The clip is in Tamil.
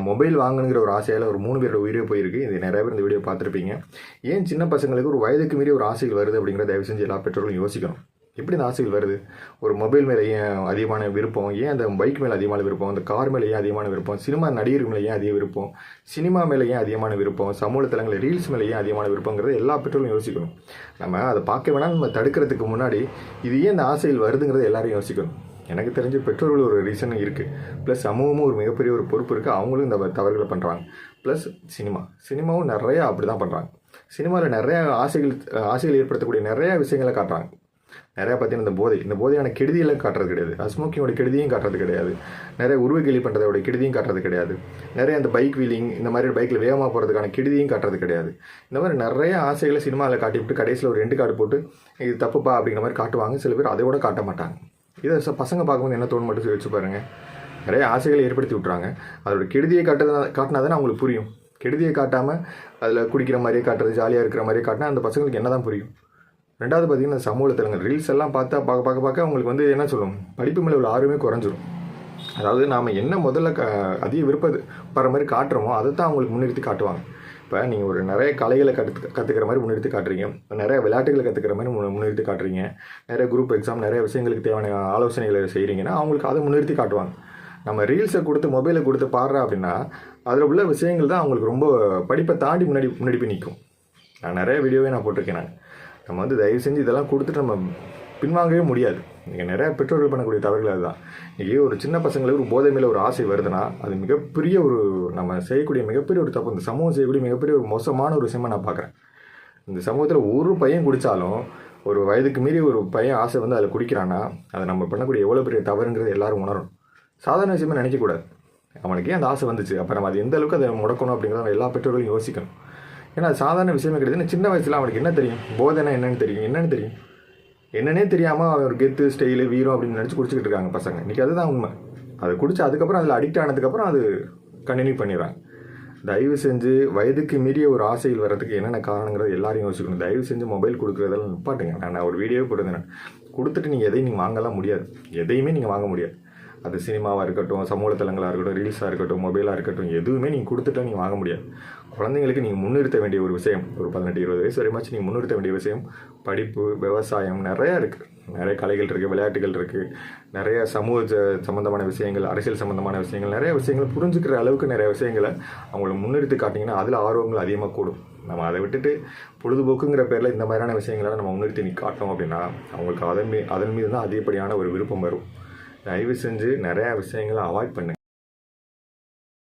மொபைல் வாங்கணுங்கிற ஒரு ஆசையால் ஒரு 3 பேரோட உயிரே போயிருக்கு. இது நிறைய பேர் இந்த வீடியோ பார்த்துருப்பீங்க. ஏன் சின்ன பசங்களுக்கு ஒரு வயதுக்கு மீறி ஒரு ஆசைகள் வருது அப்படிங்கிற தயவு செஞ்சு எல்லா பெற்றோர்களும் யோசிக்கணும். எப்படி இந்த ஆசைகள் வருது? ஒரு மொபைல் மேலே ஏன் அதிகமான விருப்பம், ஏன் அந்த பைக் மேலே அதிகமான விருப்பம், அந்த கார் மேலே ஏன் அதிகமான விருப்பம், சினிமா நடிகர்கள் மேலே ஏன் அதிக விருப்பம், சினிமா மேலே ஏன் அதிகமான விருப்பம், சமூக தளங்களில் ரீல்ஸ் மேலே ஏன் அதிகமான விருப்பங்கிறது எல்லா பெற்றோர்களும் யோசிக்கணும். நம்ம அதை பார்க்க வேணாம், நம்ம தடுக்கிறதுக்கு முன்னாடி இது ஏன் இந்த ஆசைகள் வருதுங்கிறது எல்லாரும் யோசிக்கணும். எனக்கு தெரிஞ்ச பெற்றோர்கள் ஒரு ரீசன் இருக்குது, ப்ளஸ் சமூகமும் ஒரு மிகப்பெரிய ஒரு பொறுப்பு இருக்குது. அவங்களும் இந்த தவறுகளை பண்ணுறாங்க. ப்ளஸ் சினிமாவும் நிறையா அப்படி தான் பண்ணுறாங்க. சினிமாவில் நிறையா ஆசைகள் ஏற்படுத்தக்கூடிய நிறையா விஷயங்களை காட்டுறாங்க. நிறையா பார்த்தீங்கன்னா இந்த போதையான கெடுதியெல்லாம் காட்டுறது கிடையாது. ஸ்மோக்கிங்கோட கெடுதியும் காட்டுறது கிடையாது. நிறைய உருவகேலி பண்ணுறதோட கெடுதியும் காட்டுறது கிடையாது. நிறைய அந்த பைக் வீலிங் இந்த மாதிரி பைக்கில் வேகமாக போகிறதுக்கான கெடுதியும் காட்டுறது கிடையாது. இந்த மாதிரி நிறைய ஆசைகளை சினிமாவில் காட்டிவிட்டு கடைசியில் ஒரு 2 கார்டு போட்டு இது தப்புப்பா அப்படிங்கிற மாதிரி காட்டுவாங்க. சில பேர் அதை கூட காட்ட மாட்டாங்க. இதை பசங்க பார்க்கும்போது என்ன தோணும் மட்டும் வச்சு பாருங்கள். நிறைய ஆசைகளை ஏற்படுத்தி விட்றாங்க. அதோட கெடுதியை காட்டினா தானே அவங்களுக்கு புரியும். கெடுதியை காட்டாமல் அதில் குடிக்கிற மாதிரியே காட்டுறது, ஜாலியாக இருக்கிற மாதிரியே காட்டினா அந்த பசங்களுக்கு என்ன தான் புரியும். ரெண்டாவது பார்த்தீங்கன்னா சமூக தளங்கள் ரீல்ஸ் எல்லாம் பார்க்க அவங்களுக்கு என்ன சொல்லும், படிப்பு மேலே உள்ள ஆர்வமே குறைஞ்சிரும். அதாவது நாம் என்ன முதல்ல அதிக விருப்பப்படுற மாதிரி காட்டுறோமோ அதை தான் அவங்களுக்கு முன்னிறுத்தி காட்டுவாங்க. இப்போ நீங்கள் ஒரு நிறைய கலைகளை கற்றுக்கிற மாதிரி முன்னிறுத்தி காட்டுறீங்க, நிறைய விளையாட்டுகளை கற்றுக்கிற மாதிரி முன்னிறுத்தி காட்டுறீங்க, நிறைய குரூப் எக்ஸாம் நிறைய விஷயங்களுக்கு தேவையான ஆலோசனைகளை செய்கிறீங்கன்னா அவங்களுக்கு அதை முன்னிறுத்தி காட்டுவாங்க. நம்ம ரீல்ஸை கொடுத்து மொபைலை கொடுத்து பாடுறா அப்படின்னா அதில் உள்ள விஷயங்கள் தான் அவங்களுக்கு ரொம்ப படிப்பை தாண்டி முன்னாடி போய் நிற்கும். நான் நிறைய வீடியோவே போட்டிருக்கேன். நம்ம தயவு செஞ்சு இதெல்லாம் கொடுத்துட்டு நம்ம பின்வாங்கவே முடியாது. நீங்கள் நிறையா பெற்றோர்கள் பண்ணக்கூடிய தவறுகள் அதுதான். இன்றைக்கி ஒரு சின்ன பசங்களுக்கு ஒரு போதை மேலே ஒரு ஆசை வருதுன்னா அது மிகப்பெரிய ஒரு நம்ம செய்யக்கூடிய மிகப்பெரிய ஒரு தப்பு. இந்த சமூகம் செய்யக்கூடிய மிகப்பெரிய ஒரு மோசமான ஒரு விஷயமாக நான் பார்க்குறேன். இந்த சமூகத்தில் ஒரு பையன் குடித்தாலும் ஒரு வயதுக்கு மீறி ஒரு பையன் ஆசை அதில் குடிக்கிறான்னா அதை நம்ம பண்ணக்கூடிய எவ்வளோ பெரிய தவறுங்கிறது எல்லாரும் உணரணும். சாதாரண விஷயமே நினைக்கக்கூடாது. அவனுக்கே அந்த ஆசை வந்துச்சு, அப்போ நம்ம அது எந்த அளவுக்கு அதை முடக்கணும் அப்படிங்கிறத எல்லா பெற்றோர்களும் யோசிக்கணும். ஏன்னா அது சாதாரண விஷயமே கிடையாது. சின்ன வயசில் அவனுக்கு என்ன தெரியும், போதைனா என்னென்னு தெரியும். என்னன்னே தெரியாமல் அவன் ஒரு கெத்து ஸ்டைலு வீரம் அப்படின்னு நினச்சி குடிச்சிக்கிட்டு இருக்காங்க பசங்க. இன்றைக்கி அதுதான் உண்மை. அதை குடிச்சு அதுக்கப்புறம் அதில் அடிக்ட் ஆனதுக்கப்புறம் அது கண்டினியூ பண்ணிடுறாங்க. தயவு செஞ்சு வயதுக்கு மீறிய ஒரு ஆசையில் வர்றதுக்கு என்னென்ன காரணங்கிறது எல்லாரையும் யோசிக்கணும். தயவு செஞ்சு மொபைல் கொடுக்குறதெல்லாம் நிப்பாட்டுங்க. நான் ஒரு வீடியோவே போட்டிருந்தேன். கொடுத்துட்டு நீங்கள் எதையும் வாங்கலாம் முடியாது. எதையுமே நீங்கள் வாங்க முடியாது. அது சினிமாவாக இருக்கட்டும், சமூக தளங்களாக இருக்கட்டும், ரீல்ஸாக இருக்கட்டும், மொபைலாக இருக்கட்டும், எதுவுமே நீங்கள் கொடுத்துட்டா நீங்கள் வாங்க முடியாது. குழந்தைங்களுக்கு நீங்கள் முன்னிறுத்த வேண்டிய ஒரு விஷயம், ஒரு 18-20 வயசு வரைமாச்சு நீங்கள் முன்னிறுத்த வேண்டிய விஷயம் படிப்பு, விவசாயம், நிறையா இருக்குது. நிறைய கலைகள் இருக்குது, விளையாட்டுகள் இருக்குது, நிறைய சமூக சம்மந்தமான விஷயங்கள், அரசியல் சம்மந்தமான விஷயங்கள், நிறைய விஷயங்கள் புரிஞ்சுக்கிற அளவுக்கு நிறைய விஷயங்களை அவங்கள முன்னிறுத்தி காட்டிங்கன்னா அதில் ஆர்வங்கள் அதிகமாக கூடும். நம்ம அதை விட்டுட்டு பொழுதுபோக்குங்கிற பேரில் இந்த மாதிரியான விஷயங்களெல்லாம் நம்ம முன்னிறுத்தி காட்டோம் அப்படின்னா அவங்களுக்கு அதன் மீது தான் அதிகப்படியான ஒரு விருப்பம் வரும். தயவு செஞ்சு நிறையா விஷயங்களை அவாய்ட் பண்ணுங்கள்.